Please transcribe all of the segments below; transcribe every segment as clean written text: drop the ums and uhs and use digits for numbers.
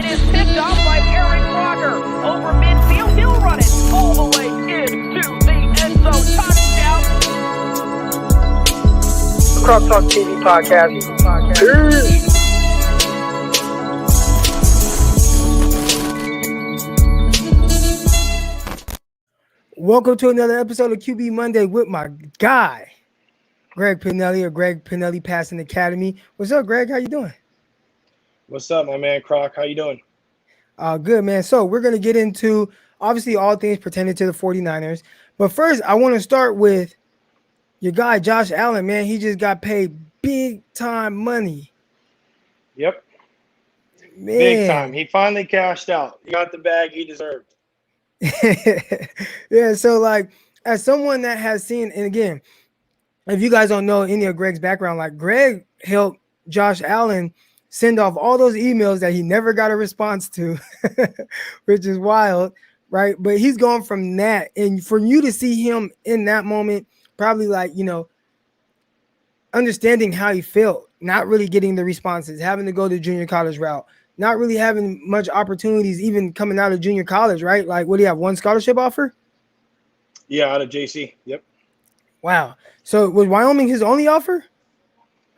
It is picked up by Aaron Crocker over midfield. He'll run it all the way into the end zone. Touchdown. Cross Talk TV podcast. Peace. Welcome to another episode of QB Monday with my guy, Greg Panelli, or Greg Panelli Passing Academy. What's up, Greg? How you doing? What's up, my man, Croc? How you doing? Good, man. So we're going to get into, obviously, all things pertaining to the 49ers. But first, I want to start with your guy, Josh Allen, man. He just got paid big-time money. Yep. Man. Big time. He finally cashed out. He got the bag he deserved. Yeah, so, like, as someone that has seen, and again, if you guys don't know any of Greg's background, like, Greg helped Josh Allen send off all those emails that he never got a response to, which is wild, right? But he's gone from that, and for you to see him in that moment, probably like, you know, understanding how he felt, not really getting the responses, having to go the junior college route, not really having much opportunities even coming out of junior college, right? Like, what do you have, one scholarship offer? Yeah, out of JC. Yep. Wow. So was Wyoming his only offer?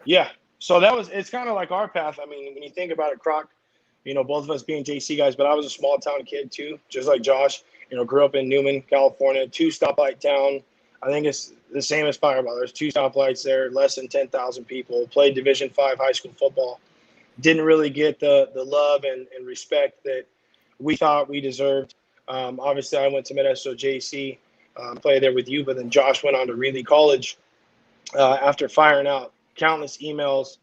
Yeah. So it's kind of like our path. I mean, when you think about it, Croc, you know, both of us being JC guys, but I was a small town kid too, just like Josh, you know, grew up in Newman, California, 2 stoplight town. I think it's the same as Fireball. There's 2 stoplights there, less than 10,000 people, played Division V high school football. Didn't really get the love and respect that we thought we deserved. Obviously, I went to Modesto JC, played there with you, but then Josh went on to Reilly College after firing out countless emails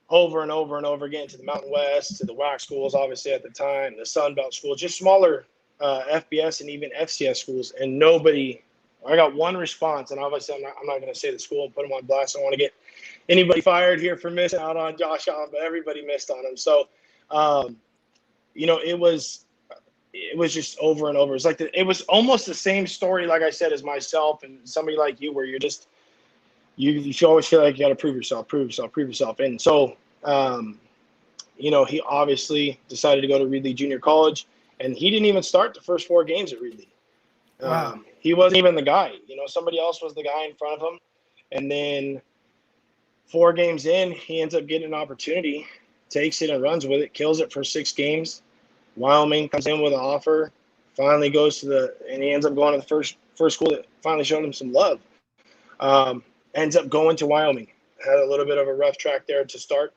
over and over and over again to the Mountain West, to the WAC schools, obviously at the time, the Sun Belt schools, just smaller FBS and even FCS schools, and nobody. I got one response, and obviously I'm not going to say the school and put them on blast. I don't want to get anybody fired here for missing out on Josh Allen, but everybody missed on him. So, you know, it was just over and over. It's like it was almost the same story, like I said, as myself and somebody like you, where you're just you always feel like you got to prove yourself. And so, you know, he obviously decided to go to Reilly Junior College, and he didn't even start the first 4 games at Reilly. Wow. He wasn't even the guy. You know, somebody else was the guy in front of him. And then 4 games in, he ends up getting an opportunity, takes it and runs with it, kills it for 6 games. Wyoming comes in with an offer, finally goes to and he ends up going to the first school that finally showed him some love. Ends up going to Wyoming. Had a little bit of a rough track there to start.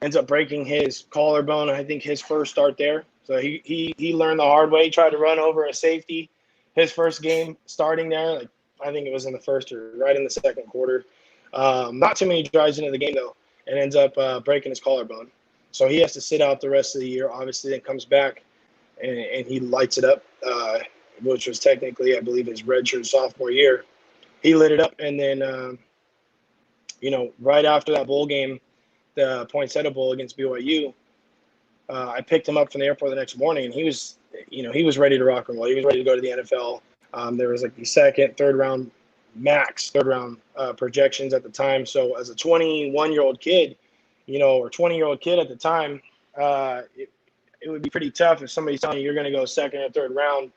Ends up breaking his collarbone, I think his first start there. So he learned the hard way, tried to run over a safety his first game starting there. Like, I think it was in the first or right in the second quarter. Not too many drives into the game, though, and ends up breaking his collarbone. So he has to sit out the rest of the year, obviously, then comes back, and he lights it up, which was technically, I believe, his redshirt sophomore year. He lit it up, and then, you know, right after that bowl game, the Poinsettia Bowl against BYU, I picked him up from the airport the next morning, and he was ready to rock and roll. He was ready to go to the NFL. There was like the third round projections at the time. So as a 21-year-old kid, you know, or 20-year-old kid at the time, it would be pretty tough if somebody's telling you you're going to go second or third round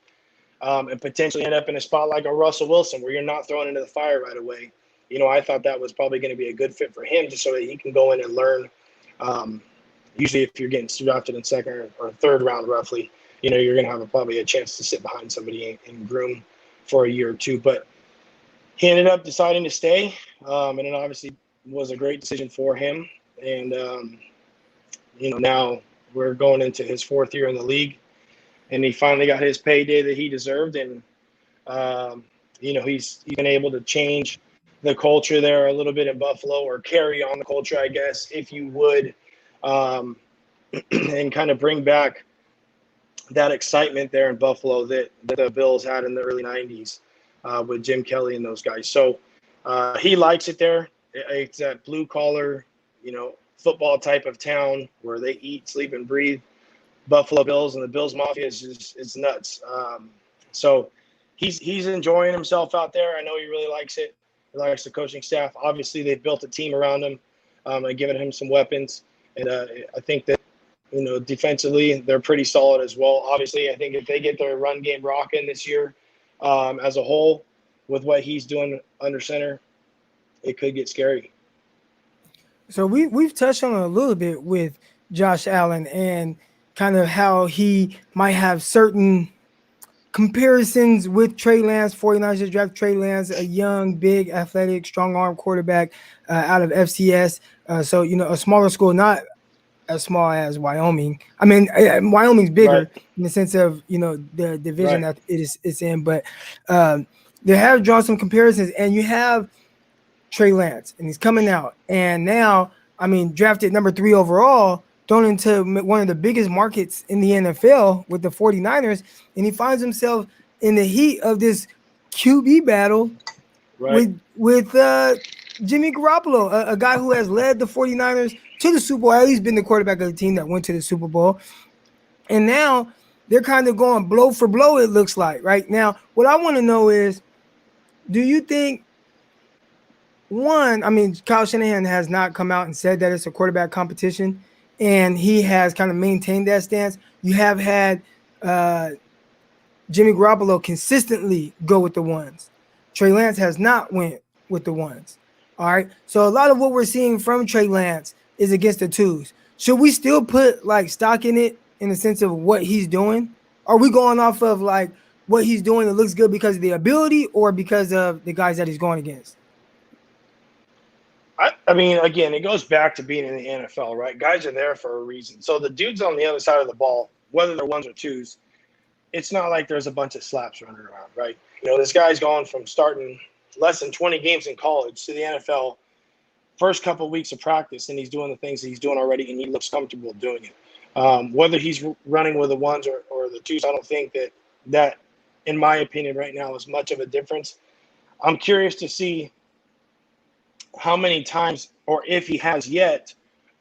and potentially end up in a spot like a Russell Wilson where you're not thrown into the fire right away. You know, I thought that was probably going to be a good fit for him just so that he can go in and learn. Usually if you're getting drafted in second or third round roughly, you know, you're going to have probably a chance to sit behind somebody and groom for a year or two. But he ended up deciding to stay, and it obviously was a great decision for him. And, you know, now we're going into his 4th year in the league, and he finally got his payday that he deserved. And, you know, he's been able to change the culture there a little bit in Buffalo, or carry on the culture, I guess, if you would, and kind of bring back that excitement there in Buffalo that the Bills had in the early 90s with Jim Kelly and those guys. So he likes it there. It's that blue-collar, you know, football type of town where they eat, sleep, and breathe Buffalo Bills, and the Bills Mafia is nuts. So he's enjoying himself out there. I know he really likes it. He likes the coaching staff. Obviously, they've built a team around him and given him some weapons. And I think that Defensively, they're pretty solid as well. Obviously, I think if they get their run game rocking this year as a whole with what he's doing under center, it could get scary. So we've touched on it a little bit with Josh Allen and kind of how he might have certain comparisons with Trey Lance. 49ers just draft Trey Lance, a young, big, athletic, strong arm quarterback out of FCS. So, a smaller school, not as small as Wyoming. I mean, Wyoming's bigger Right. in the sense of, the division Right. that it's in. But they have drawn some comparisons, and you have Trey Lance, and he's coming out. And now, drafted number 3 overall, thrown into one of the biggest markets in the NFL with the 49ers, and he finds himself in the heat of this QB battle with Jimmy Garoppolo, a guy who has led the 49ers to the Super Bowl, at least been the quarterback of the team that went to the Super Bowl. And now they're kind of going blow for blow, it looks like. Right now, what I want to know is, do you think, Kyle Shanahan has not come out and said that it's a quarterback competition, and he has kind of maintained that stance. You have had Jimmy Garoppolo consistently go with the ones. Trey Lance has not went with the ones. All right. So a lot of what we're seeing from Trey Lance is against the twos. Should we still put stock in it in the sense of what he's doing? Are we going off of what he's doing that looks good because of the ability or because of the guys that he's going against? Again, it goes back to being in the NFL, right? Guys are there for a reason. So the dudes on the other side of the ball, whether they're ones or twos, it's not like there's a bunch of slaps running around, right? This guy's gone from starting less than 20 games in college to the NFL first couple of weeks of practice, and he's doing the things that he's doing already, and he looks comfortable doing it. Whether he's running with the ones or the twos, I don't think that, in my opinion, right now is much of a difference. I'm curious to see how many times, or if he has yet,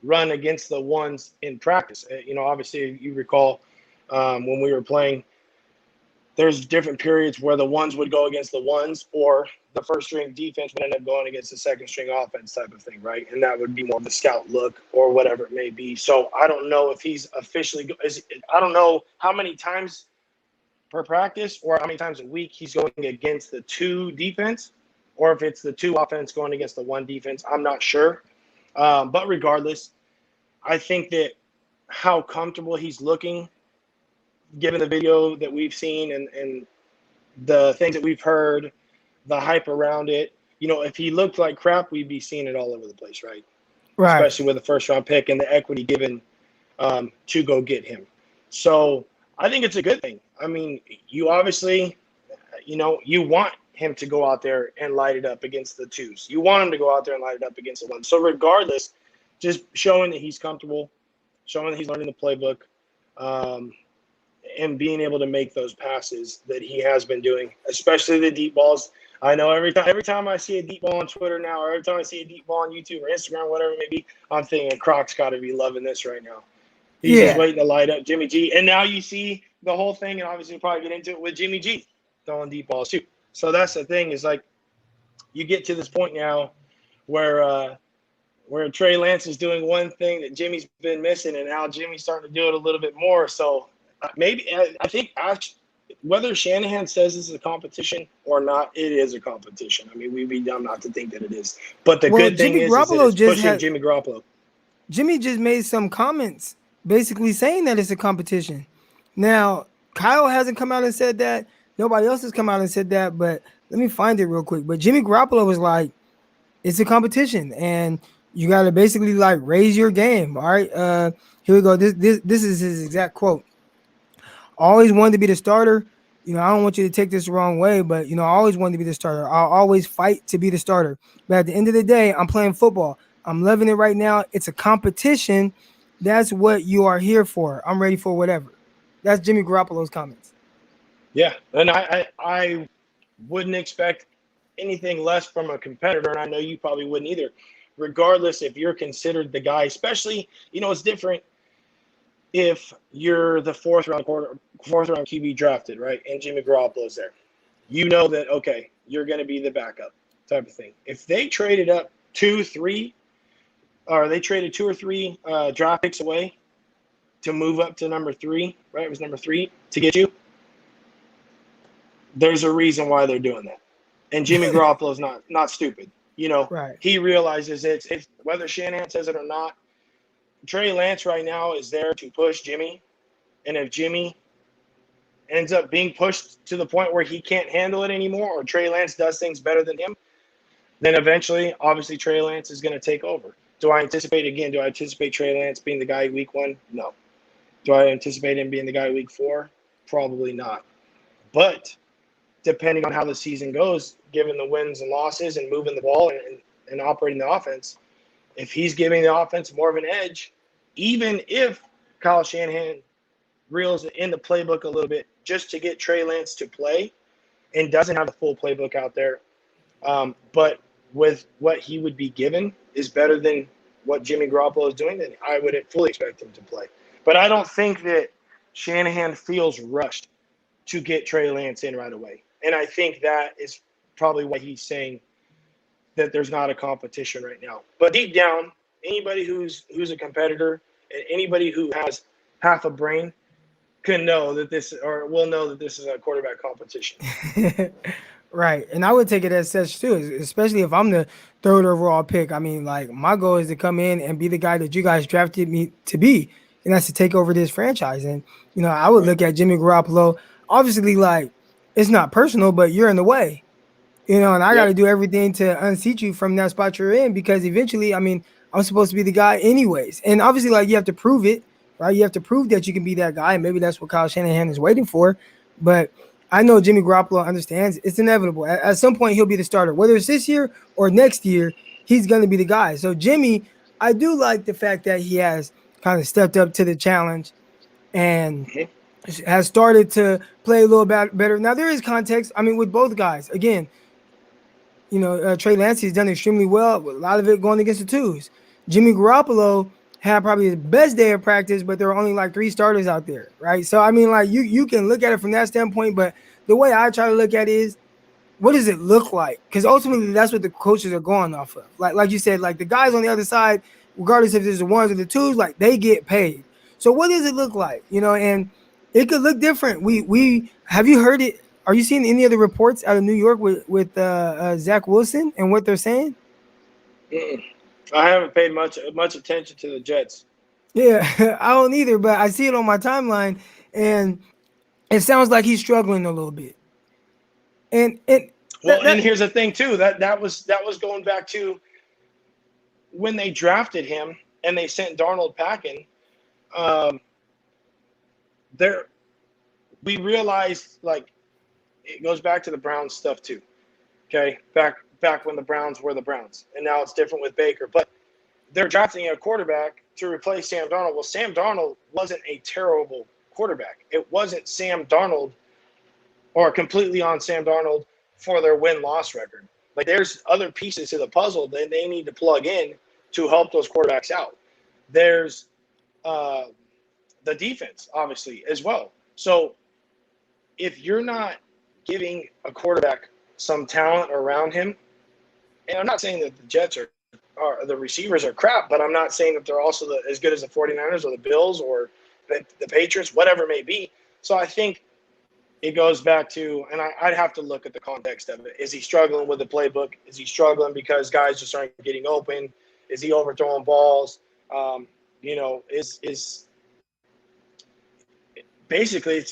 run against the ones in practice. Obviously, you recall when we were playing, there's different periods where the ones would go against the ones, or the first string defense would end up going against the second string offense type of thing, right? And that would be more of a scout look or whatever it may be. So I don't know if he's officially – I don't know how many times per practice or how many times a week he's going against the 2 defense, or if it's the 2 offense going against the 1 defense. I'm not sure. But regardless, I think that how comfortable he's looking, given the video that we've seen and the things that we've heard, the hype around it, if he looked like crap, we'd be seeing it all over the place, right? Right. Especially with the first-round pick and the equity given to go get him. So I think it's a good thing. You obviously, you want him to go out there and light it up against the 2s. You want him to go out there and light it up against the 1s. So regardless, just showing that he's comfortable, showing that he's learning the playbook, and being able to make those passes that he has been doing, especially the deep balls. I know every time I see a deep ball on Twitter now, or every time I see a deep ball on YouTube or Instagram, whatever it may be, I'm thinking Croc's got to be loving this right now. He's just waiting to light up Jimmy G. And now you see the whole thing, and obviously we'll probably get into it with Jimmy G throwing deep balls too. So that's the thing, is you get to this point now where Trey Lance is doing one thing that Jimmy's been missing, and now Jimmy's starting to do it a little bit more. So maybe I think whether Shanahan says this is a competition or not, it is a competition. We'd be dumb not to think that it is. But the good thing is that it's pushing Jimmy Garoppolo. Jimmy just made some comments basically saying that it's a competition. Now, Kyle hasn't come out and said that. Nobody else has come out and said that, but let me find it real quick. But Jimmy Garoppolo was like, it's a competition, and you got to basically raise your game. All right, here we go. This is his exact quote. Always wanted to be the starter. I don't want you to take this the wrong way, but, I always wanted to be the starter. I'll always fight to be the starter. But at the end of the day, I'm playing football. I'm loving it right now. It's a competition. That's what you are here for. I'm ready for whatever. That's Jimmy Garoppolo's comments. Yeah, and I wouldn't expect anything less from a competitor, and I know you probably wouldn't either, regardless if you're considered the guy. Especially, it's different if you're the fourth round QB drafted, right, and Jimmy Garoppolo's there. That, okay, you're going to be the backup type of thing. If they traded up 2 or 3 draft picks away to move up to number 3, right? It was number 3 to get you. There's a reason why they're doing that. And Jimmy Garoppolo's not stupid. You know, Right. he realizes it's whether Shanahan says it or not, Trey Lance right now is there to push Jimmy. And if Jimmy ends up being pushed to the point where he can't handle it anymore, or Trey Lance does things better than him, then eventually, obviously, Trey Lance is going to take over. Do I anticipate Trey Lance being the guy week 1? No. Do I anticipate him being the guy week 4? Probably not. But depending on how the season goes, given the wins and losses and moving the ball and operating the offense, if he's giving the offense more of an edge, even if Kyle Shanahan reels in the playbook a little bit just to get Trey Lance to play and doesn't have the full playbook out there, but with what he would be given is better than what Jimmy Garoppolo is doing, then I would fully expect him to play. But I don't think that Shanahan feels rushed to get Trey Lance in right away. And I think that is probably why he's saying that there's not a competition right now. But deep down, anybody who's a competitor and anybody who has half a brain will know that this is a quarterback competition. Right. And I would take it as such too, especially if I'm the 3rd overall pick. I mean, like, my goal is to come in and be the guy that you guys drafted me to be, and that's to take over this franchise. And, you know, I would look at Jimmy Garoppolo, obviously, like, it's not personal, but you're in the way, you know, and I got to do everything to unseat you from that spot you're in, because eventually, I mean, I'm supposed to be the guy anyways. And obviously, like, you have to prove it, right? You have to prove that you can be that guy. And maybe that's what Kyle Shanahan is waiting for. But I know Jimmy Garoppolo understands it's inevitable. At some point, he'll be the starter. Whether it's this year or next year, he's going to be the guy. So Jimmy, I do like the fact that he has kind of stepped up to the challenge and has started to play a little bit better. Now, there is context. I mean, with both guys, again, you know, Trey Lance has done extremely well, with a lot of it going against the twos. Jimmy Garoppolo had probably his best day of practice, but there were only like 3 starters out there, right? So, I mean, like, you can look at it from that standpoint, but the way I try to look at it is, what does it look like? Because ultimately, that's what the coaches are going off of. Like you said, like, the guys on the other side, regardless if it's the ones or the twos, like, they get paid. So what does it look like? You know, and it could look different. We have you heard it? Are you seeing any of the reports out of New York with Zach Wilson and what they're saying? I haven't paid much attention to the Jets. Yeah, I don't either, but I see it on my timeline, and it sounds like he's struggling a little bit. And here's the thing too, that was going back to when they drafted him and they sent Darnold packing. We realized, like, it goes back to the Browns stuff too. Okay, back when the Browns were the Browns, and now it's different with Baker. But they're drafting a quarterback to replace Sam Darnold. Well, Sam Darnold wasn't a terrible quarterback. It wasn't Sam Darnold or completely on Sam Darnold for their win-loss record. Like, there's other pieces to the puzzle that they need to plug in to help those quarterbacks out. There's the defense, obviously, as well. So if you're not giving a quarterback some talent around him, and I'm not saying that the Jets are the receivers are crap, but I'm not saying that they're also as good as the 49ers or the Bills or the Patriots, whatever it may be. So I think it goes back to, and I'd have to look at the context of it. Is he struggling with the playbook? Is he struggling because guys just aren't getting open? Is he overthrowing balls? Is basically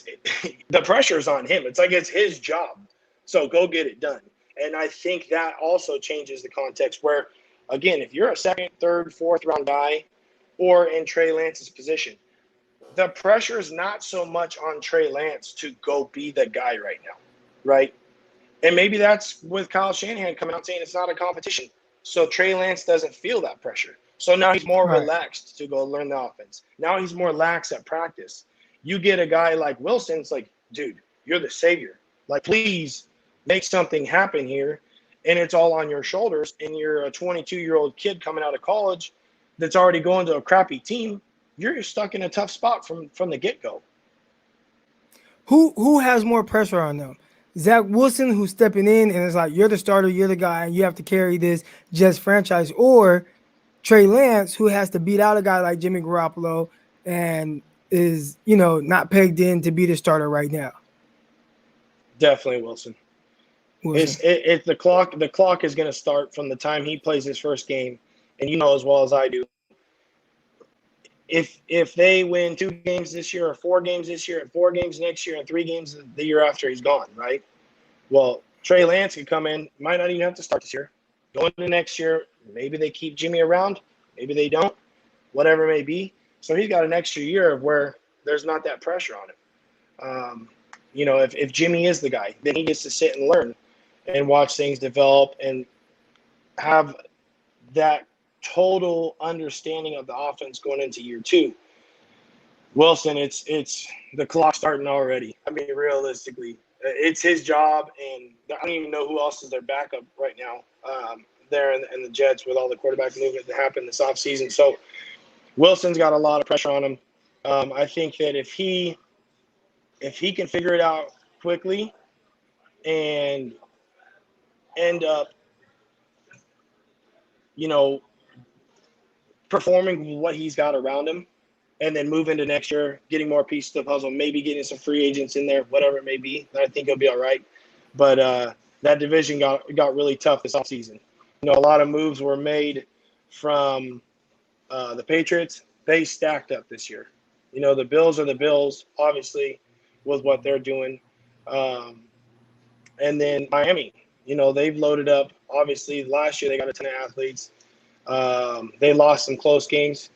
the pressure's on him. It's like it's his job. So go get it done. And I think that also changes the context where, again, if you're a second, third, fourth round guy or in Trey Lance's position, the pressure is not so much on Trey Lance to go be the guy right now, right? And maybe that's with Kyle Shanahan coming out saying it's not a competition. So Trey Lance doesn't feel that pressure. So now he's more relaxed to go learn the offense. Now he's more lax at practice. You get a guy like Wilson, it's like, dude, you're the savior. Like, please make something happen here. And it's all on your shoulders. And you're a 22-year-old kid coming out of college that's already going to a crappy team. You're stuck in a tough spot from the get-go. Who has more pressure on them? Zach Wilson, who's stepping in and it's like, you're the starter, you're the guy, and you have to carry this Jets franchise, or Trey Lance, who has to beat out a guy like Jimmy Garoppolo and is, not pegged in to be the starter right now? Definitely Wilson. Wilson. It's the clock. The clock is going to start from the time he plays his first game, and you know as well as I do. If they win 2 games this year, or 4 games this year, and 4 games next year, and 3 games the year after, he's gone, right? Well, Trey Lance could come in, might not even have to start this year. Going into next year, maybe they keep Jimmy around, maybe they don't, whatever it may be. So he's got an extra year of where there's not that pressure on him. If Jimmy is the guy, then he gets to sit and learn and watch things develop and have that total understanding of the offense going into year 2. Wilson, it's the clock starting already. I mean, realistically, it's his job, and I don't even know who else is their backup right now there in the Jets with all the quarterback movement that happened this offseason. So Wilson's got a lot of pressure on him. I think that if he can figure it out quickly and end up, performing what he's got around him, and then move into next year, getting more pieces to the puzzle, maybe getting some free agents in there, whatever it may be, then I think he'll be all right. But that division got really tough this offseason. A lot of moves were made from the Patriots. They stacked up this year. The Bills are the Bills, obviously, with what they're doing. And then Miami, they've loaded up. Obviously, last year they got a ton of athletes. They lost some close games.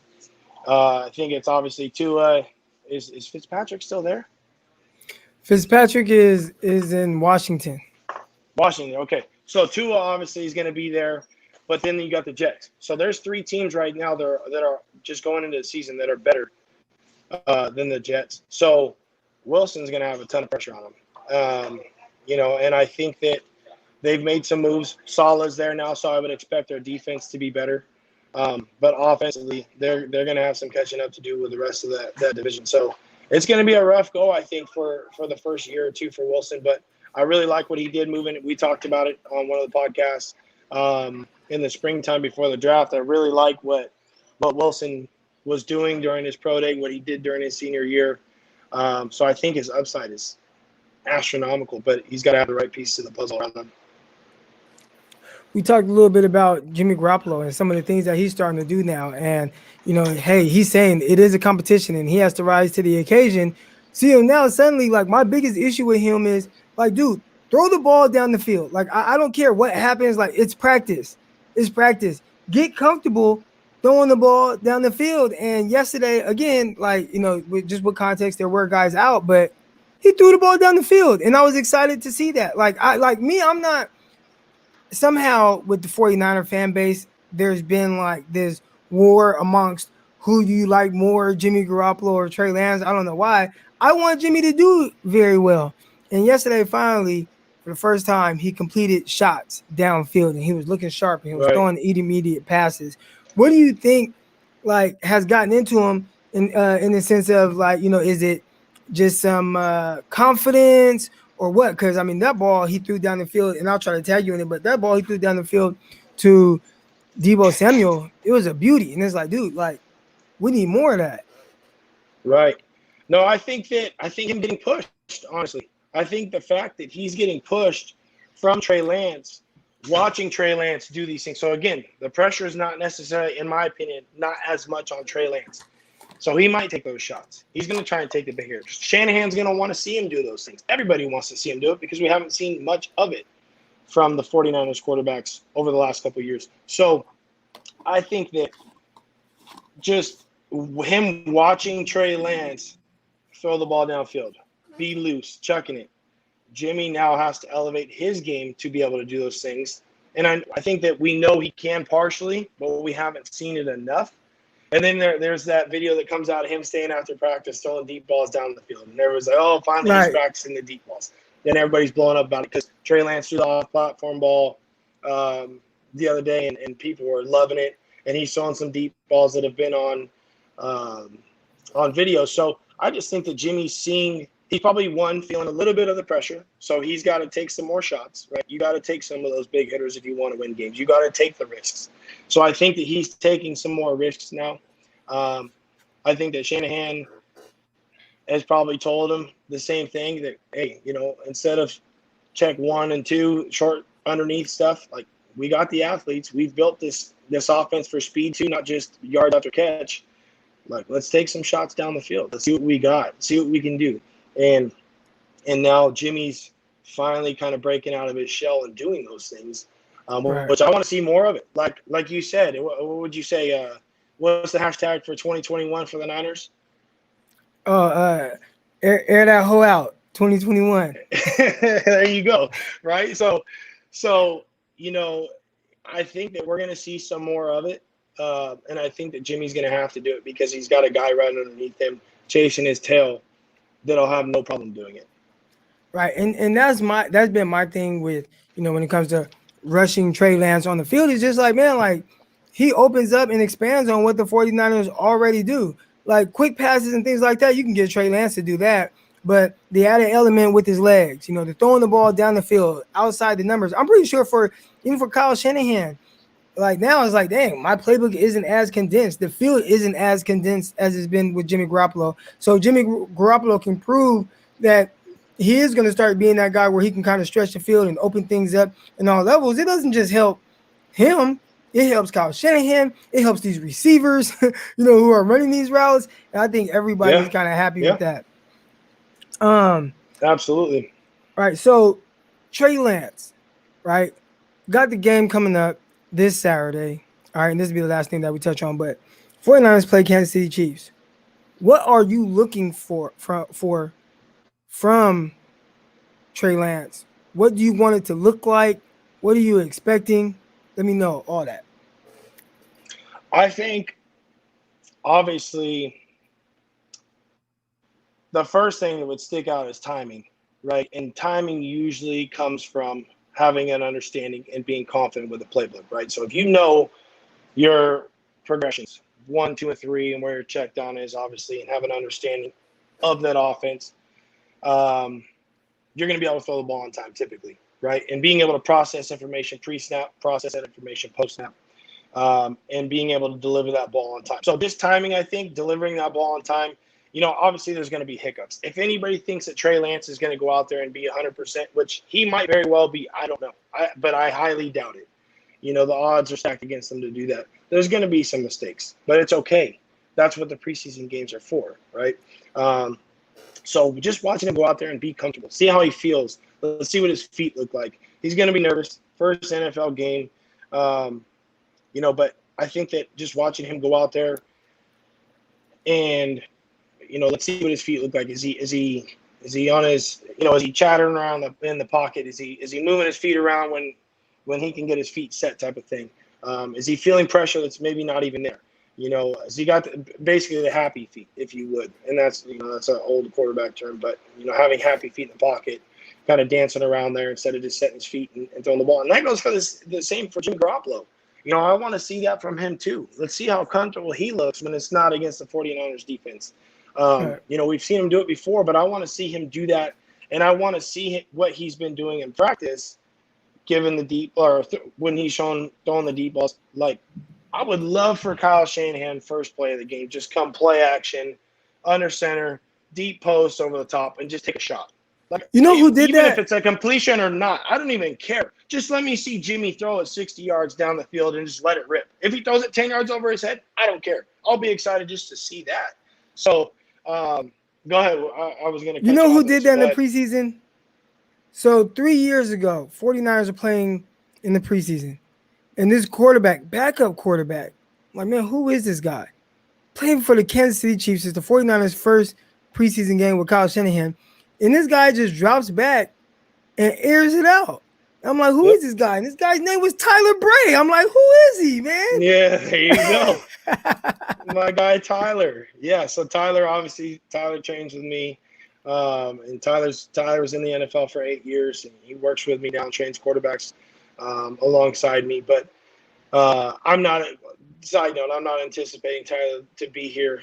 I think it's obviously Tua. Is Fitzpatrick still there? Fitzpatrick is in Washington. Washington, okay. So Tua obviously is going to be there, but then you got the Jets. So there's 3 teams right now that are just going into the season that are better than the Jets. So Wilson's going to have a ton of pressure on him. And I think that they've made some moves. Salah's there now, so I would expect their defense to be better. But offensively, they're going to have some catching up to do with the rest of that division. So it's going to be a rough go, I think, for the first year or 2 for Wilson. But I really like what he did moving. We talked about it on one of the podcasts in the springtime before the draft. I really like what Wilson was doing during his pro day, what he did during his senior year. So I think his upside is astronomical, but he's got to have the right piece to the puzzle around him. We talked a little bit about Jimmy Garoppolo and some of the things that he's starting to do now. And, hey, he's saying it is a competition and he has to rise to the occasion. See him now suddenly, like, my biggest issue with him is, like, dude, throw the ball down the field. Like, I don't care what happens. Like, it's practice. It's practice. Get comfortable throwing the ball down the field. And yesterday, again, like, with context, there were guys out, but he threw the ball down the field. And I was excited to see that. I'm not somehow with the 49er fan base, there's been like this war amongst who do you like more, Jimmy Garoppolo or Trey Lance. I don't know why. I want Jimmy to do very well. And yesterday, finally, for the first time, he completed shots downfield and he was looking sharp and he was throwing immediate passes. What do you think, like, has gotten into him in the sense of, like, is it just some confidence or what? Because, I mean, that ball he threw down the field, and I'll try to tag you in it, but that ball he threw down the field to Deebo Samuel, it was a beauty. And it's like, dude, like, we need more of that. Right. No, I think him getting pushed, honestly. I think the fact that he's getting pushed from Trey Lance, watching Trey Lance do these things. So, again, the pressure is not necessarily, in my opinion, not as much on Trey Lance. So he might take those shots. He's going to try and take the big hit. Shanahan's going to want to see him do those things. Everybody wants to see him do it because we haven't seen much of it from the 49ers quarterbacks over the last couple of years. So I think that just him watching Trey Lance throw the ball downfield, be loose, chucking it, Jimmy now has to elevate his game to be able to do those things. And I think that we know he can partially, but we haven't seen it enough. And then there's that video that comes out of him staying after practice, throwing deep balls down the field. And everyone's like, oh, finally he's practicing the deep balls. Then everybody's blowing up about it because Trey Lance threw the off-platform ball the other day, and people were loving it. And he's throwing some deep balls that have been on video. So I just think that Jimmy's he's probably feeling a little bit of the pressure. So he's got to take some more shots, right? You got to take some of those big hitters if you want to win games. You got to take the risks. So I think that he's taking some more risks now. I think that Shanahan has probably told him the same thing, that, hey, instead of check 1 and 2 short underneath stuff, like, we got the athletes. We've built this offense for speed too, not just yards after catch. Like, let's take some shots down the field. Let's see what we got. See what we can do. And now Jimmy's finally kind of breaking out of his shell and doing those things, Right. which I want to see more of it. Like you said, what would you say? What's the hashtag for 2021 for the Niners? Air that hoe out, 2021. There you go. Right. So, I think that we're going to see some more of it. And I think that Jimmy's going to have to do it because he's got a guy right underneath him chasing his tail that'll have no problem doing it. Right. And that's been my thing with, when it comes to rushing Trey Lance on the field. It's just like, man, like, he opens up and expands on what the 49ers already do. Like, quick passes and things like that, you can get Trey Lance to do that. But the added element with his legs, the throwing the ball down the field, outside the numbers. I'm pretty sure even for Kyle Shanahan, like, now it's like, dang, my playbook isn't as condensed. The field isn't as condensed as it's been with Jimmy Garoppolo. So Jimmy Garoppolo can prove that he is going to start being that guy where he can kind of stretch the field and open things up in all levels. It doesn't just help him. It helps Kyle Shanahan. It helps these receivers, who are running these routes. And I think everybody's kind of happy with that. Absolutely. Right. So Trey Lance, right, got the game coming up this Saturday. All right. And this will be the last thing that we touch on. But 49ers play Kansas City Chiefs. What are you looking for from Trey Lance? What do you want it to look like? What are you expecting? Let me know all that. I think, obviously, the first thing that would stick out is timing, right? And timing usually comes from having an understanding and being confident with the playbook, right? So if you know your progressions, 1, 2, and 3, and where your check down is, obviously, and have an understanding of that offense, you're going to be able to throw the ball on time typically, right? And being able to process information pre-snap, process that information post-snap, and being able to deliver that ball on time. So this timing, I think, delivering that ball on time, obviously there's going to be hiccups. If anybody thinks that Trey Lance is going to go out there and be 100%, which he might very well be, I don't know. But I highly doubt it. The odds are stacked against him to do that. There's going to be some mistakes, but it's okay. That's what the preseason games are for, right? So just watching him go out there and be comfortable, see how he feels. Let's see what his feet look like. He's going to be nervous. First NFL game, but I think that just watching him go out there and, let's see what his feet look like. Is he on his, is he chattering around in the pocket? Is he moving his feet around when he can get his feet set type of thing? Is he feeling pressure that's maybe not even there? Has he got basically the happy feet, if you would? And that's an old quarterback term, but, having happy feet in the pocket, kind of dancing around there instead of just setting his feet and throwing the ball. And that goes for the same for Jimmy Garoppolo. I want to see that from him too. Let's see how comfortable he looks when it's not against the 49ers defense. We've seen him do it before, but I want to see him do that. And I want to see what he's been doing in practice, given the deep or when he's throwing the deep balls. Like, I would love for Kyle Shanahan, first play of the game, just come play action, under center, deep post over the top, and just take a shot. Like, who did even that? if it's a completion or not, I don't even care. Just let me see Jimmy throw it 60 yards down the field and just let it rip. If he throws it 10 yards over his head, I don't care. I'll be excited just to see that. So, go ahead. I was going to. Who did that in the preseason? So 3 years ago, 49ers are playing in the preseason. And this backup quarterback, like, man, who is this guy? Playing for the Kansas City Chiefs. It's the 49ers' first preseason game with Kyle Shanahan. And this guy just drops back and airs it out. I'm like, who is this guy? And this guy's name was Tyler Bray. I'm like, who is he, man? Yeah, there you go. My guy, Tyler. Yeah, so Tyler trains with me. And Tyler was in the NFL for 8 years, and he works with me now and trains quarterbacks alongside me. But I'm not anticipating Tyler to be here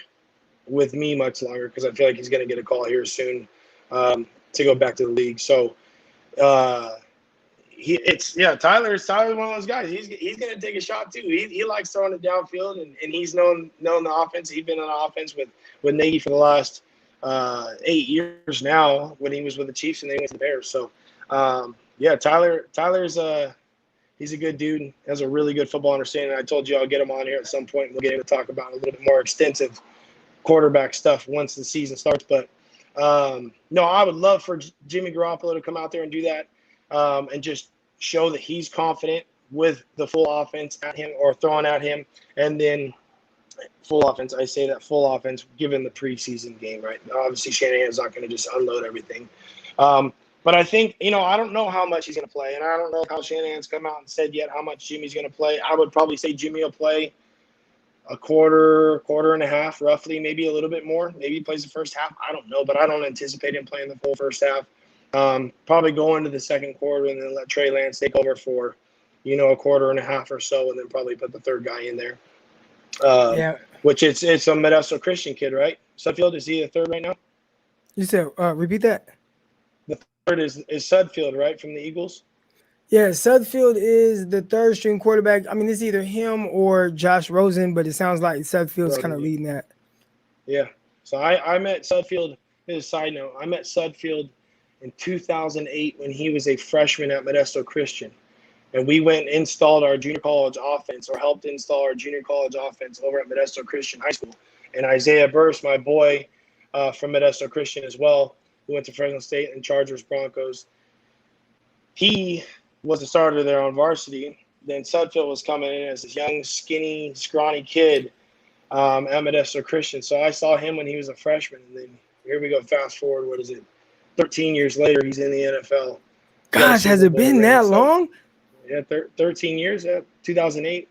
with me much longer because I feel like he's going to get a call here soon to go back to the league. So Tyler's one of those guys. He's going to take a shot too. He likes throwing it downfield, and he's known the offense. He's been on offense with Nagy for the last 8 years now when he was with the Chiefs and they went to the Bears. So, yeah, Tyler's he's a good dude. Has a really good football understanding. I told you I'll get him on here at some point. We'll get him to talk about a little bit more extensive quarterback stuff once the season starts. But no, I would love for Jimmy Garoppolo to come out there and do that and just show that he's confident with the full offense at him or throwing at him. And then full offense, I say that full offense given the preseason game, right? Obviously, Shanahan's not going to just unload everything. But I think, I don't know how much he's going to play, and I don't know how Shanahan's come out and said yet how much Jimmy's going to play. I would probably say Jimmy will play a quarter and a half, roughly, maybe a little bit more. Maybe he plays the first half. I don't know, but I don't anticipate him playing the full first half. Probably go into the second quarter and then let Trey Lance take over for, a quarter and a half or so, and then probably put the third guy in there. Yeah. Which it's a Modesto Christian kid, right? Sudfield, is he the third right now? You said, repeat that. The third is Sudfield, right, from the Eagles? Yeah, Sudfield is the third string quarterback. I mean, it's either him or Josh Rosen, but it sounds like Sudfield's kind of leading that. Yeah. So I met Sudfield, as a side note, I met Sudfield in 2008 when he was a freshman at Modesto Christian. And we went and installed our junior college offense, or helped install our junior college offense over at Modesto Christian High School. And Isaiah Burst, my boy from Modesto Christian as well, who went to Fresno State and Chargers Broncos, he was the starter there on varsity. Then Sudfield was coming in as this young, skinny, scrawny kid at Modesto Christian. So I saw him when he was a freshman. And then here we go, fast forward, 13 years later, he's in the NFL. Gosh, has it been that long? Yeah, 13 years, 2008.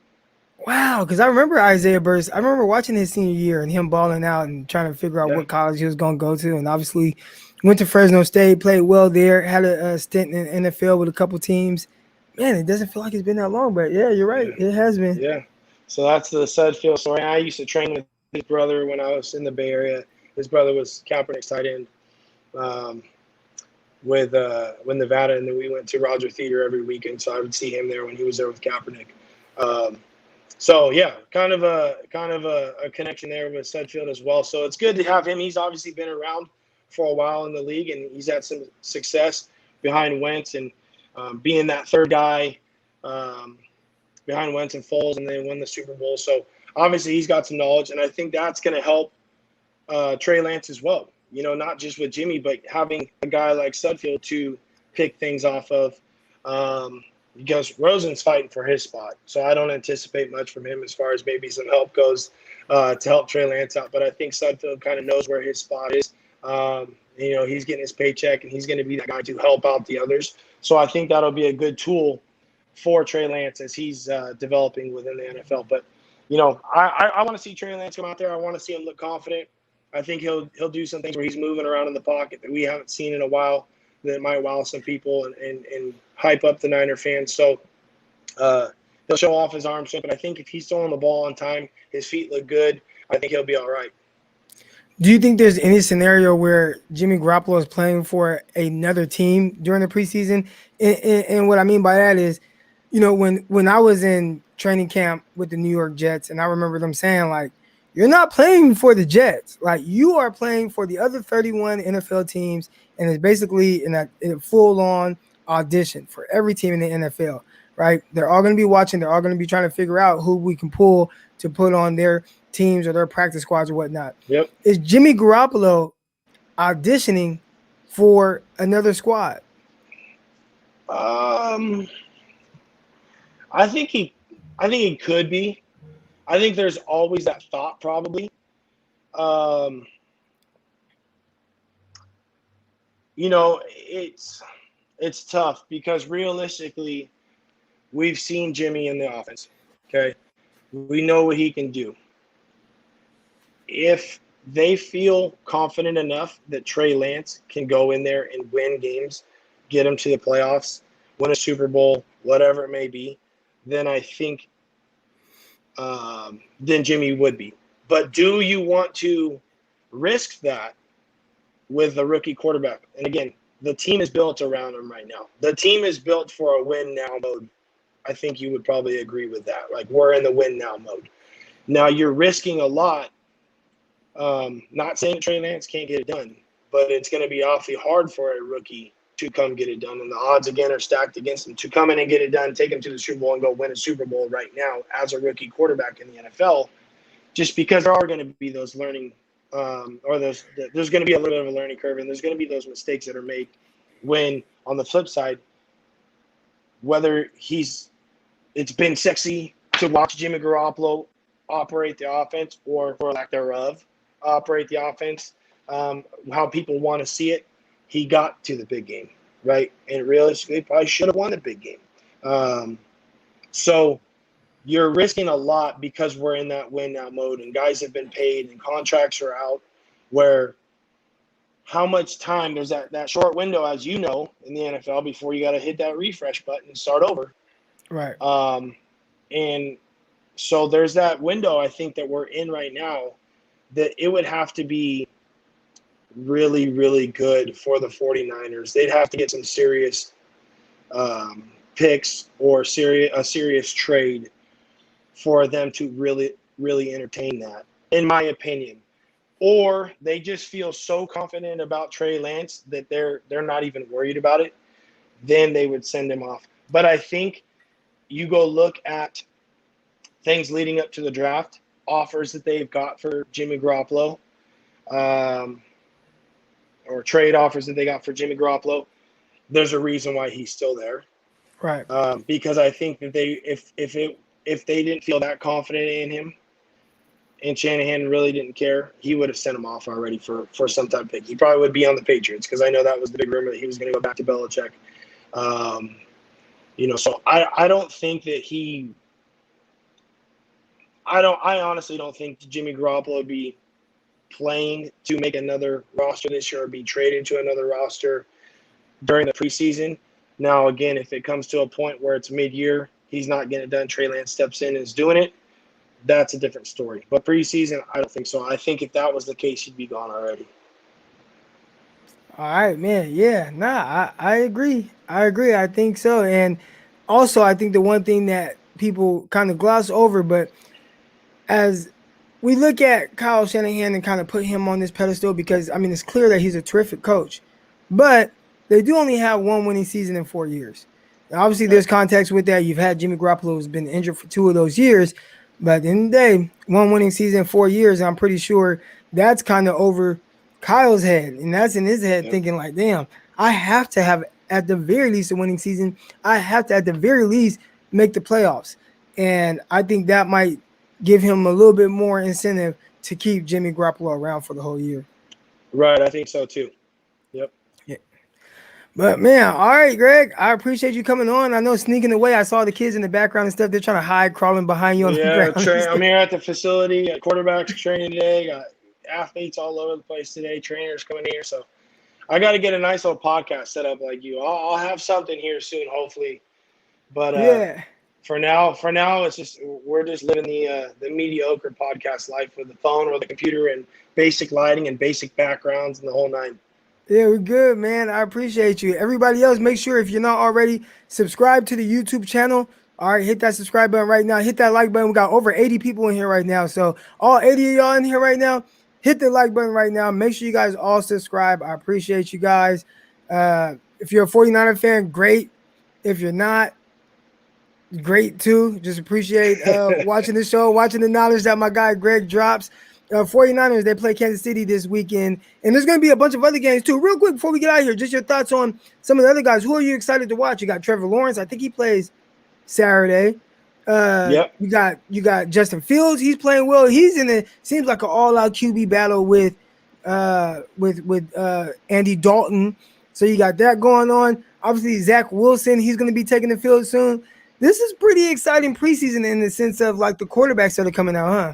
Wow, because I remember Isaiah Burst. I remember watching his senior year and him balling out and trying to figure out what college he was going to go to. And obviously went to Fresno State, played well there, had a stint in the NFL with a couple teams. Man, it doesn't feel like it's been that long, but yeah, you're right. Yeah. It has been. Yeah. So that's the Sudfield story. I used to train with his brother when I was in the Bay Area. His brother was Kaepernick's tight end with Nevada, and then we went to Roger Theater every weekend. So I would see him there when he was there with Kaepernick. So yeah, kind of a connection there with Sudfield as well. So it's good to have him. He's obviously been around for a while in the league, and he's had some success behind Wentz and being that third guy behind Wentz and Foles, and then won the Super Bowl. So obviously he's got some knowledge, and I think that's going to help Trey Lance as well. Not just with Jimmy, but having a guy like Sudfield to pick things off of. Because Rosen's fighting for his spot. So I don't anticipate much from him as far as maybe some help goes to help Trey Lance out. But I think Sudfield kind of knows where his spot is. He's getting his paycheck, and he's going to be that guy to help out the others. So I think that'll be a good tool for Trey Lance as he's developing within the NFL. But, I want to see Trey Lance come out there. I want to see him look confident. I think he'll do some things where he's moving around in the pocket that we haven't seen in a while that might wow some people and hype up the Niner fans. So he'll show off his arm strength, but I think if he's throwing the ball on time, his feet look good, I think he'll be all right. Do you think there's any scenario where Jimmy Garoppolo is playing for another team during the preseason? And what I mean by that is, when I was in training camp with the New York Jets, and I remember them saying, like, you're not playing for the Jets. Like, you are playing for the other 31 NFL teams, and it's basically in a full-on audition for every team in the NFL, right? They're all going to be watching. They're all going to be trying to figure out who we can pull to put on their teams or their practice squads or whatnot. Yep. Is Jimmy Garoppolo auditioning for another squad? I think he could be. I think there's always that thought, probably. It's tough because realistically, we've seen Jimmy in the offense. Okay, we know what he can do. If they feel confident enough that Trey Lance can go in there and win games, get them to the playoffs, win a Super Bowl, whatever it may be, then I think then Jimmy would be. But do you want to risk that with a rookie quarterback? And again, the team is built around him right now. The team is built for a win-now mode. I think you would probably agree with that. Like, we're in the win-now mode. Now, you're risking a lot Not saying Trey Lance can't get it done, but it's going to be awfully hard for a rookie to come get it done. And the odds, again, are stacked against him to come in and get it done, take him to the Super Bowl, and go win a Super Bowl right now as a rookie quarterback in the NFL, just because there are going to be those learning there's going to be a little bit of a learning curve, and there's going to be those mistakes that are made when, on the flip side, whether it's been sexy to watch Jimmy Garoppolo operate the offense, or for lack thereof, operate the offense, how people want to see it, he got to the big game, right? And realistically, probably should have won the big game. So you're risking a lot because we're in that win now mode, and guys have been paid and contracts are out, where how much time there's that short window, as you know, in the NFL before you got to hit that refresh button and start over. Right. And so there's that window, I think, that we're in right now, that it would have to be really, really good for the 49ers. They'd have to get some serious picks or a serious trade for them to really, really entertain that, in my opinion. Or they just feel so confident about Trey Lance that they're not even worried about it. Then they would send him off. But I think you go look at things leading up to the draft, offers that they've got for Jimmy Garoppolo, or trade offers that they got for Jimmy Garoppolo. There's a reason why he's still there. Right. Because I think that if they didn't feel that confident in him, and Shanahan really didn't care, he would have sent him off already for some type of pick. He probably would be on the Patriots, because I know that was the big rumor that he was going to go back to Belichick. So I don't think that I honestly don't think Jimmy Garoppolo would be playing to make another roster this year or be traded to another roster during the preseason. Now, again, if it comes to a point where it's mid-year, he's not getting it done, Trey Lance steps in and is doing it, that's a different story. But preseason, I don't think so. I think if that was the case, he'd be gone already. All right, man. Yeah, I agree. I think so. And also, I think the one thing that people kind of gloss over, but as we look at Kyle Shanahan and kind of put him on this pedestal, because, I mean, it's clear that he's a terrific coach, but they do only have one winning season in 4 years. Now, obviously, there's context with that. You've had Jimmy Garoppolo, who's been injured for 2 of those years, but at the end of the day, one winning season in 4 years, I'm pretty sure that's kind of over Kyle's head, and that's in his head, thinking like, damn, I have to have at the very least a winning season. I have to at the very least make the playoffs. And I think that might give him a little bit more incentive to keep Jimmy Garoppolo around for the whole year. Right, I think so too. Yep. Yeah. But, man, all right, Greg, I appreciate you coming on. I know sneaking away, I saw the kids in the background and stuff. They're trying to hide, crawling behind you on the ground. Yeah, I'm here at the facility. Quarterbacks training today. Got athletes all over the place today. Trainers coming here. So I got to get a nice little podcast set up like you. I'll have something here soon, hopefully. But for now, it's just we're just living the mediocre podcast life with the phone or the computer and basic lighting and basic backgrounds and the whole nine. Yeah, we're good, man. I appreciate you. Everybody else, make sure if you're not already, subscribe to the YouTube channel. All right, hit that subscribe button right now. Hit that like button. We got over 80 people in here right now. So all 80 of y'all in here right now, hit the like button right now. Make sure you guys all subscribe. I appreciate you guys. If you're a 49er fan, great. If you're not, great too. Just appreciate watching the show, watching the knowledge that my guy Greg drops. 49ers, they play Kansas City this weekend. And there's going to be a bunch of other games too. Real quick before we get out of here, just your thoughts on some of the other guys. Who are you excited to watch? You got Trevor Lawrence. I think he plays Saturday. Yep. You got Justin Fields. He's playing well. He's in the seems like an all-out QB battle with Andy Dalton. So you got that going on. Obviously, Zach Wilson, he's going to be taking the field soon. This is pretty exciting preseason in the sense of like the quarterbacks that are coming out, huh?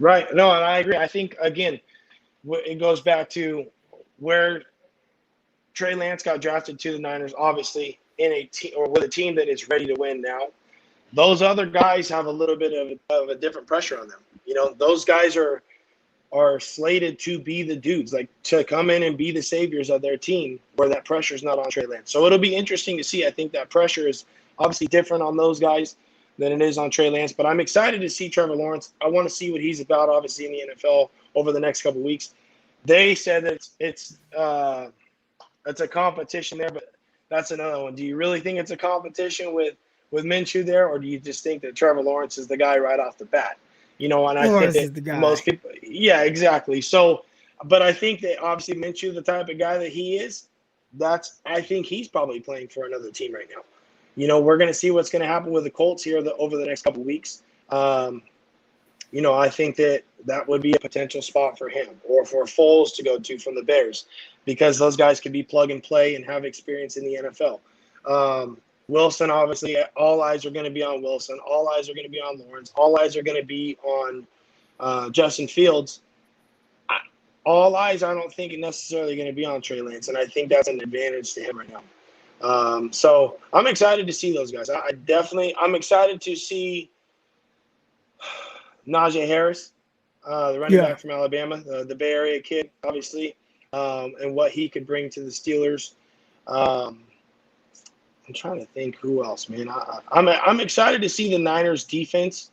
Right. No, and I agree. I think, again, it goes back to where Trey Lance got drafted to the Niners, obviously, in a team or with a team that is ready to win now. Those other guys have a little bit of a different pressure on them. You know, those guys are slated to be the dudes, like to come in and be the saviors of their team where that pressure is not on Trey Lance. So it'll be interesting to see. I think that pressure is obviously different on those guys than it is on Trey Lance. But I'm excited to see Trevor Lawrence. I want to see what he's about, obviously, in the NFL over the next couple of weeks. They said that it's a competition there, but that's another one. Do you really think it's a competition with Minshew there, or do you just think that Trevor Lawrence is the guy right off the bat? And I Lawrence think is the that guy. most people – yeah, exactly. So, but I think that obviously Minshew, the type of guy that he is, I think he's probably playing for another team right now. We're going to see what's going to happen with the Colts here over the next couple of weeks. I think that would be a potential spot for him or for Foles to go to from the Bears, because those guys can be plug and play and have experience in the NFL. Wilson, obviously, all eyes are going to be on Wilson. All eyes are going to be on Lawrence. All eyes are going to be on Justin Fields. All eyes, I don't think, are necessarily going to be on Trey Lance, and I think that's an advantage to him right now. So I'm excited to see those guys. I'm excited to see Najee Harris, the running back from Alabama, the Bay Area kid, obviously, and what he could bring to the Steelers. I'm trying to think who else, man. I'm excited to see the Niners defense.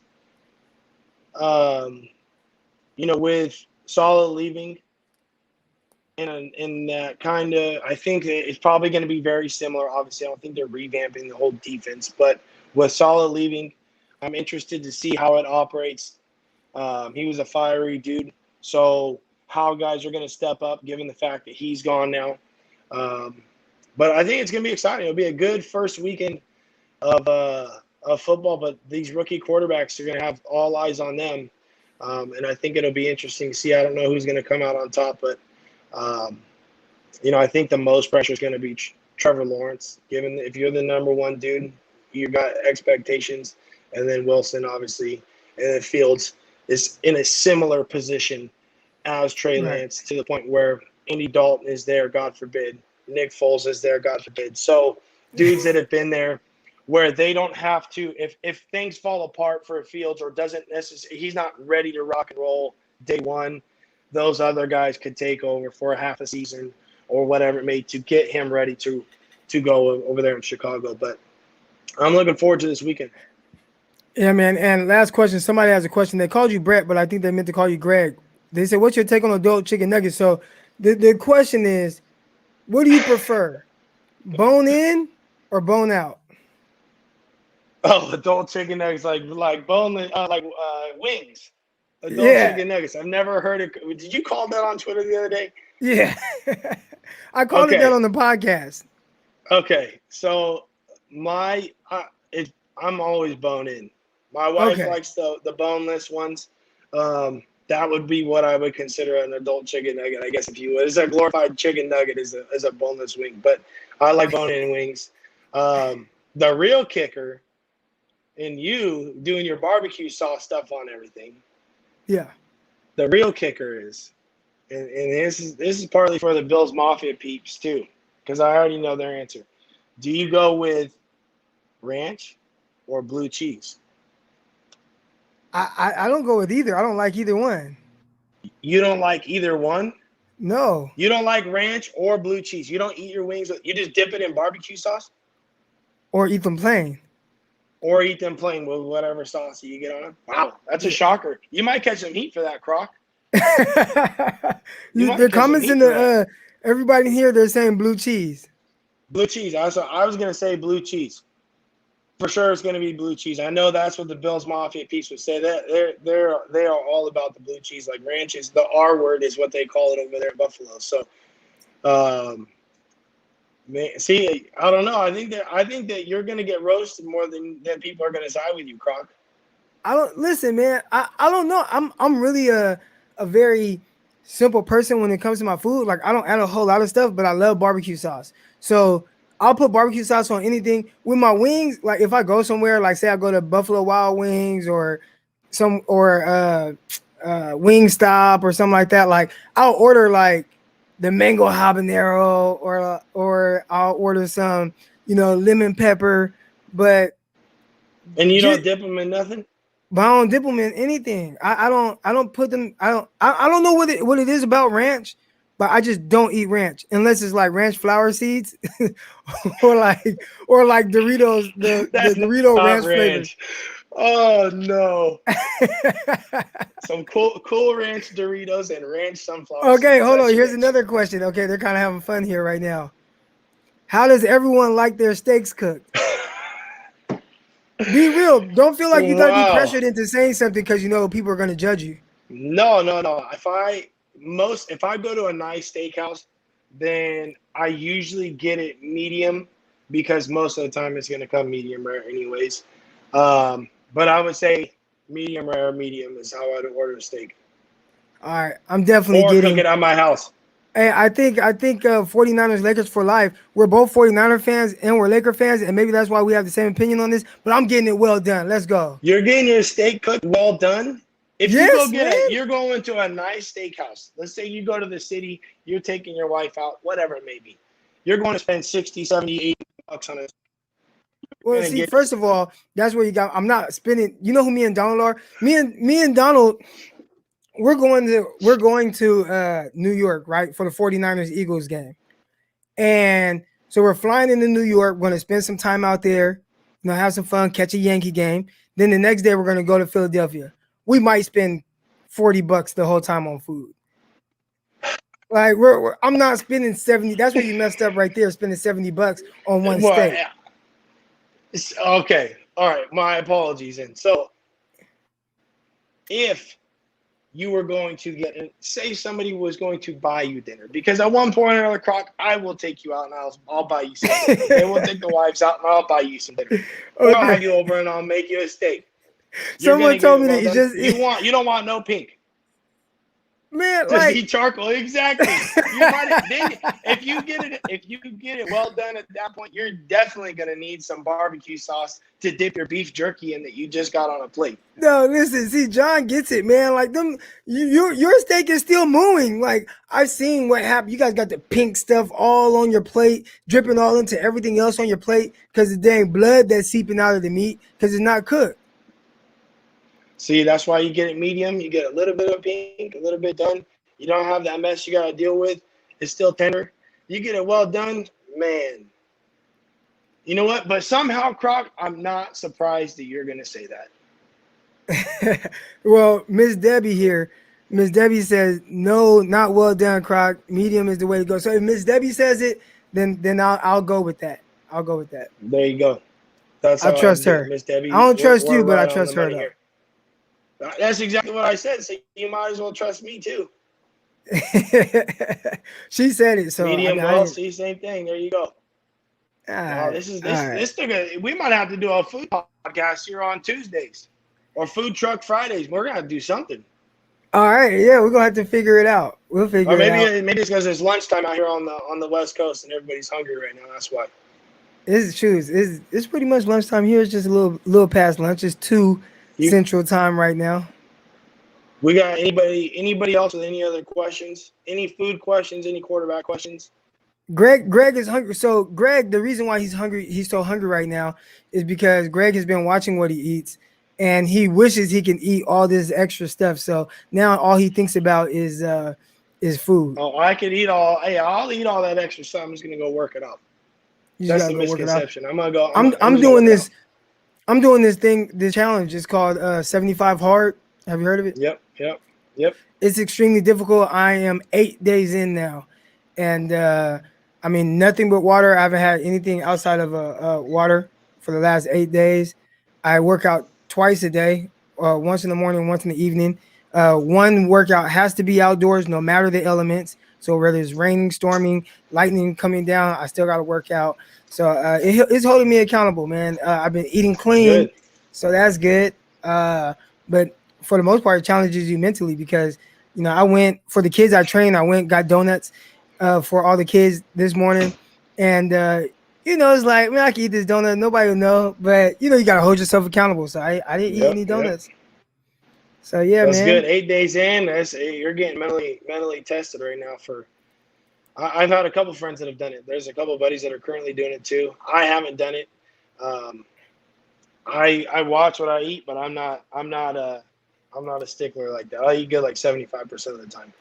With Saleh leaving, and that kind of, I think it's probably going to be very similar. Obviously, I don't think they're revamping the whole defense, but with Saleh leaving, I'm interested to see how it operates. He was a fiery dude, so how guys are going to step up given the fact that he's gone now. But I think it's going to be exciting. It'll be a good first weekend of football, but these rookie quarterbacks are going to have all eyes on them. And I think it'll be interesting to see. I don't know who's going to come out on top, but, I think the most pressure is going to be Trevor Lawrence, given if you're the number one dude, you've got expectations. And then Wilson, obviously, and then Fields is in a similar position as Trey Lance, to the point where Andy Dalton is there, God forbid. Nick Foles is there, God forbid. So dudes that have been there where they don't have to, if things fall apart for Fields or doesn't necessarily, he's not ready to rock and roll day one, those other guys could take over for a half a season or whatever it may to get him ready to go over there in Chicago. But I'm looking forward to this weekend. Yeah, man. And last question. Somebody has a question. They called you Brett, but I think they meant to call you Greg. They said, what's your take on adult chicken nuggets? So the question is, what do you prefer? Bone in or bone out? Oh, adult chicken nuggets, like boneless, wings. Adult chicken nuggets. I've never heard it. Did you call that on Twitter the other day? Yeah. I called it that on the podcast. Okay. So I'm always bone in. My wife likes the boneless ones. That would be what I would consider an adult chicken nugget, I guess, if you would. It's a glorified chicken nugget is a boneless wing, but I like bone-in wings. The real kicker in you doing your barbecue sauce stuff on everything. Yeah. The real kicker is, and this is partly for the Bills Mafia peeps too, because I already know their answer. Do you go with ranch or blue cheese? I don't go with either. I don't like either one. You don't like either one? No. You don't like ranch or blue cheese. You don't eat your wings. You just dip it in barbecue sauce? Or eat them plain. Or eat them plain with whatever sauce you get on them? Wow, that's a shocker. You might catch some heat for that, Croc. The comments in the everybody here, they're saying blue cheese. Blue cheese. I was going to say blue cheese. For sure, it's going to be blue cheese. I know that's what the Bills Mafia piece would say. That they are all about the blue cheese. Like ranch is the R word is what they call it over there in Buffalo. So, man, see, I don't know. I think that you're going to get roasted more than people are going to side with you, Croc. I don't listen, man. I don't know. I'm really a very simple person when it comes to my food. Like I don't add a whole lot of stuff, but I love barbecue sauce. So I'll put barbecue sauce on anything. With my wings, like if I go somewhere, like say I go to Buffalo Wild Wings or Wingstop or something like that, like I'll order like the mango habanero or I'll order some, lemon pepper, but and you don't dip them in nothing? But I don't dip them in anything. I don't put them. I don't know what it is about ranch, but I just don't eat ranch unless it's like ranch flour seeds or like Doritos, the That's Dorito not ranch flavors. ranch. Oh no. Some cool ranch Doritos and ranch sunflower Okay, seeds. hold on. That's your Here's ranch. another question. Okay, they're kind of having fun here right now. How does everyone like their steaks cooked? Be real. Don't feel like you got to be Wow. pressured into saying something because you know people are going to judge you. No. If I go to a nice steakhouse, then I usually get it medium because most of the time it's going to come medium rare anyways. But I would say medium rare, medium is how I'd order a steak. All right, I'm definitely Or cook getting. it at my house. Hey, I think 49ers Lakers for life. We're both 49er fans and we're Laker fans, and maybe that's why we have the same opinion on this. But I'm getting it well done. Let's go. You're getting your steak cooked well done. If you go Yes, man. you're going to a nice steakhouse. Let's say you go to the city, you're taking your wife out, whatever it may be. You're going to spend 60, 70, 80 bucks on it. Well, see, first of all, that's where you got. I'm not spending. You know who me and Donald are? Me and Donald. We're going to New York, right, for the 49ers Eagles game. And so we're flying into New York, going to spend some time out there, have some fun, catch a Yankee game. Then the next day we're going to go to Philadelphia. We might spend $40 the whole time on food. Like I'm not spending 70. That's where you messed up right there, spending $70 on one steak. Okay. All right. My apologies. And so if you were going to say somebody was going to buy you dinner, because at one point or another, Croc, I will take you out and I'll buy you some dinner. Okay? We'll take the wives out and I'll buy you some dinner. Or I'll have you over and I'll make you a steak. Someone told me that you don't want no pink. Man, just eat charcoal. Exactly. If you get it well done at that point, you're definitely gonna need some barbecue sauce to dip your beef jerky in that you just got on a plate. No, listen, see, John gets it, man. Like your steak is still moving. Like I've seen what happened. You guys got the pink stuff all on your plate, dripping all into everything else on your plate because the dang blood that's seeping out of the meat because it's not cooked. See, that's why you get it medium. You get a little bit of pink, a little bit done. You don't have that mess you got to deal with. It's still tender. You get it well done, man. You know what? But somehow, Croc, I'm not surprised that you're going to say that. Well, Miss Debbie here. Miss Debbie says, no, not well done, Croc. Medium is the way to go. So if Miss Debbie says it, then I'll go with that. I'll go with that. There you go. That's I trust her. Miss Debbie. I don't trust you, but I trust her, though. That's exactly what I said. So you might as well trust me too. She said it. So medium see, same thing. There you go. Wow, this thing. We might have to do a food podcast here on Tuesdays or food truck Fridays. We're gonna do something. All right, yeah, we're gonna have to figure it out. We'll figure it out. Maybe it's because it's lunchtime out here on the West Coast and everybody's hungry right now. That's why. It's pretty much lunchtime here. It's just a little past lunch. It's 2 Central Time right now. We got anybody else with any other questions? Any food questions? Any quarterback questions? Greg is hungry. So Greg, the reason why he's so hungry right now is because Greg has been watching what he eats and he wishes he can eat all this extra stuff. So now all he thinks about is food. Oh, I could eat I'll eat all that extra stuff. I'm just gonna go work it out. That's the misconception. I'm gonna go. I'm doing this. I'm doing this challenge. It's called 75 Hard. Have you heard of it? Yep. It's extremely difficult. I am 8 days in now. And I mean, nothing but water. I haven't had anything outside of water for the last 8 days. I work out twice a day, once in the morning, once in the evening. One workout has to be outdoors, no matter the elements. So whether it's raining, storming, lightning coming down, I still got to work out. So it's holding me accountable, man. I've been eating clean, so that's good. But for the most part, it challenges you mentally because, I went for the kids I train. Got donuts for all the kids this morning. And, it's like, man, I can eat this donut. Nobody will know. But, you got to hold yourself accountable. So I didn't eat any donuts. So, yeah, that's man. That's good. 8 days in, you're getting mentally tested right now I've had a couple friends that have done it. There's a couple of buddies that are currently doing it too. I haven't done it. I watch what I eat, but I'm not a stickler like that. I eat good like 75% of the time.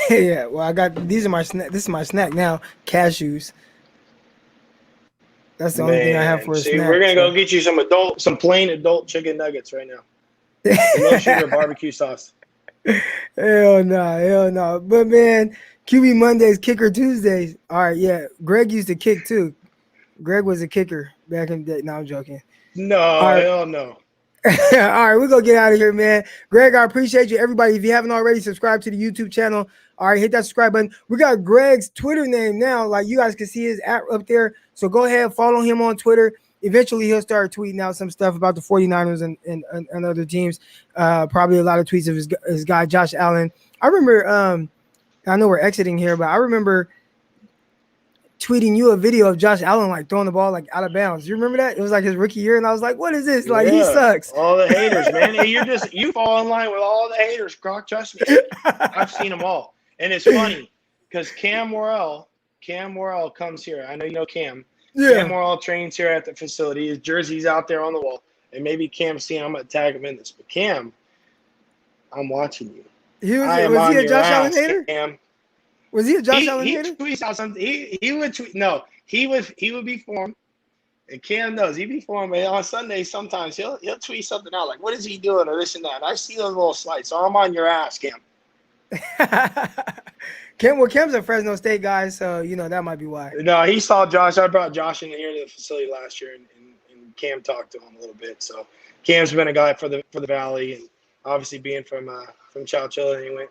Yeah, well, I got these are my snack. This is my snack now. Cashews. That's the only thing I have Man, for a see, we're snack. gonna go So. get you some plain adult chicken nuggets right now. With no sugar barbecue sauce. Hell no, hell no. But man, QB Mondays, Kicker Tuesdays. All right, yeah. Greg used to kick too. Greg was a kicker back in the day. No, I'm joking. No, All right. hell no. All right, we're gonna get out of here, man. Greg, I appreciate you. Everybody, if you haven't already, subscribe to the YouTube channel. All right, hit that subscribe button. We got Greg's Twitter name now. Like you guys can see his app up there. So go ahead, follow him on Twitter. Eventually he'll start tweeting out some stuff about the 49ers and other teams. Probably a lot of tweets of his guy Josh Allen. I remember I know we're exiting here, but I remember tweeting you a video of Josh Allen like throwing the ball like out of bounds. You remember that? It was like his rookie year, and I was like, "What is this? Like he sucks." All the haters, man. Hey, you fall in line with all the haters, Croc. Trust me, I've seen them all. And it's funny because Cam Worrell comes here. I know you know Cam. Yeah. Cam Worrell trains here at the facility. His jersey's out there on the wall, and maybe Cam's seeing. I'm gonna tag him in this, but Cam, I'm watching you. Was he a Josh Allen hater? Cam. Was he a Josh Allen hater? He tweets out something. He would tweet. No, he would be formed. And Cam knows he'd be formed. But on Sunday, sometimes he'll tweet something out like, "What is he doing?" or this and that. And I see those little slides, so I'm on your ass, Cam. Cam's a Fresno State guy, so you know that might be why. No, he saw Josh. I brought Josh in here to the facility last year, and Cam talked to him a little bit. So Cam's been a guy for the Valley, and obviously being from Chowchilla, he went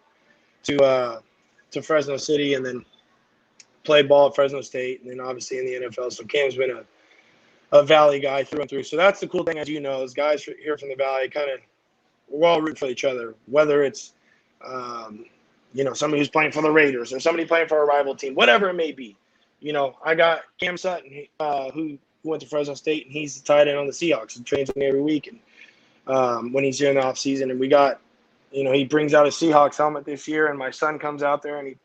to Fresno City and then played ball at Fresno State, and then obviously in the NFL. So Cam's been a Valley guy through and through. So that's the cool thing, as you know, is guys here from the Valley kind of we're all rooting for each other, whether it's somebody who's playing for the Raiders or somebody playing for a rival team, whatever it may be. You know, I got Cam Sutton, who went to Fresno State, and he's the tight end on the Seahawks and trains with me every week. And when he's here in the off season, and we got, he brings out a Seahawks helmet this year, and my son comes out there and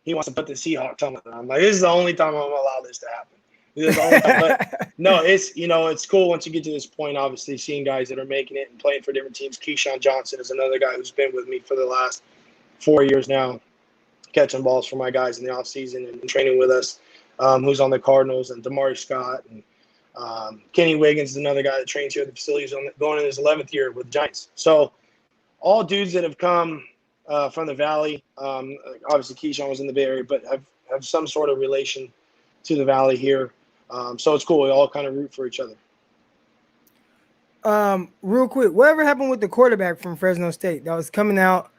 he wants to put the Seahawks helmet on. I'm like, this is the only time I'm gonna allow this to happen. This is the only time. But no, it's cool once you get to this point. Obviously, seeing guys that are making it and playing for different teams. Keyshawn Johnson is another guy who's been with me for the last 4 years now, catching balls for my guys in the offseason and training with us, who's on the Cardinals, and Damari Scott. And Kenny Wiggins is another guy that trains here at the facility. He's going in his 11th year with the Giants. So all dudes that have come from the Valley, obviously Keyshawn was in the Bay Area, but have some sort of relation to the Valley here. So it's cool. We all kind of root for each other. Real quick, whatever happened with the quarterback from Fresno State that was coming out?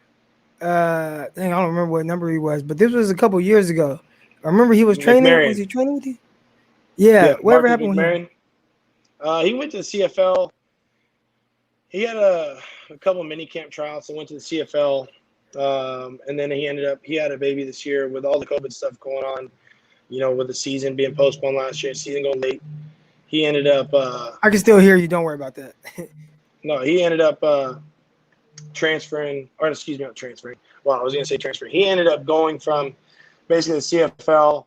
I don't remember what number he was, but this was a couple years ago. I remember he was training. McMarion. Was he training with you? Yeah. Whatever happened with him? He went to the CFL. He had a couple of mini camp trials and went to the CFL. And then he had a baby this year with all the COVID stuff going on, with the season being postponed last year, season going late. He ended up I can still hear you. Don't worry about that. No, he ended up transferring. Well, I was going to say transferring. He ended up going from basically the CFL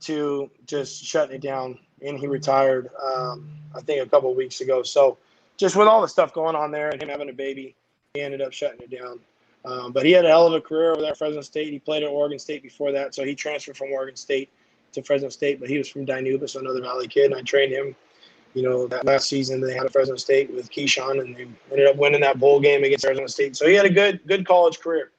to just shutting it down, and he retired, I think, a couple of weeks ago. So just with all the stuff going on there and him having a baby, he ended up shutting it down. But he had a hell of a career over there at Fresno State. He played at Oregon State before that, so he transferred from Oregon State to Fresno State, but he was from Dinuba, so another Valley kid, and I trained him. That last season they had at Fresno State with Keyshawn, and they ended up winning that bowl game against Arizona State. So he had a good college career.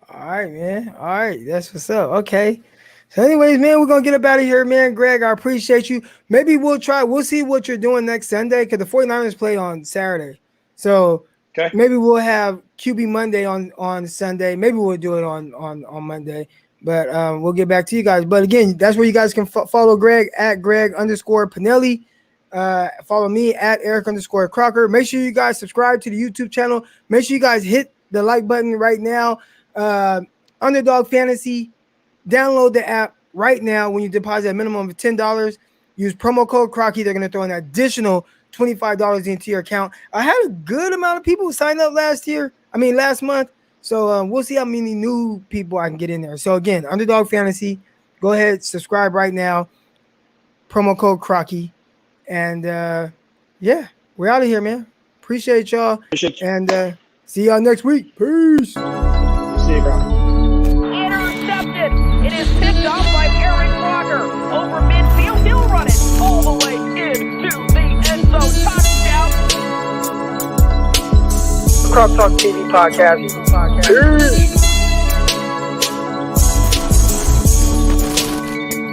All right, man. All right, that's what's up. Okay. So anyways, man, we're going to get up out of here, man. Greg, I appreciate you. Maybe we'll see what you're doing next Sunday, because the 49ers play on Saturday. So okay, maybe we'll have QB Monday on Sunday. Maybe we'll do it on Monday. But we'll get back to you guys. But again, that's where you guys can follow Greg at Greg_Panelli. Follow me at Eric_Crocker. Make sure you guys subscribe to the YouTube channel. Make sure you guys hit the like button right now. Underdog Fantasy. Download the app right now. When you deposit a minimum of $10, use promo code Crocky. They're going to throw an additional $25 into your account. I had a good amount of people sign up last month. So we'll see how many new people I can get in there. So again, Underdog Fantasy, go ahead, subscribe right now. Promo code Crocky. And yeah, we're out of here, man. Appreciate y'all. Appreciate you. And see y'all next week. Peace. See See you, Croc. Intercepted. It is picked off by Aaron Crocker. Over midfield, he'll run it all the way into the end zone. Touchdown. Croc Talk TV podcast. Peace.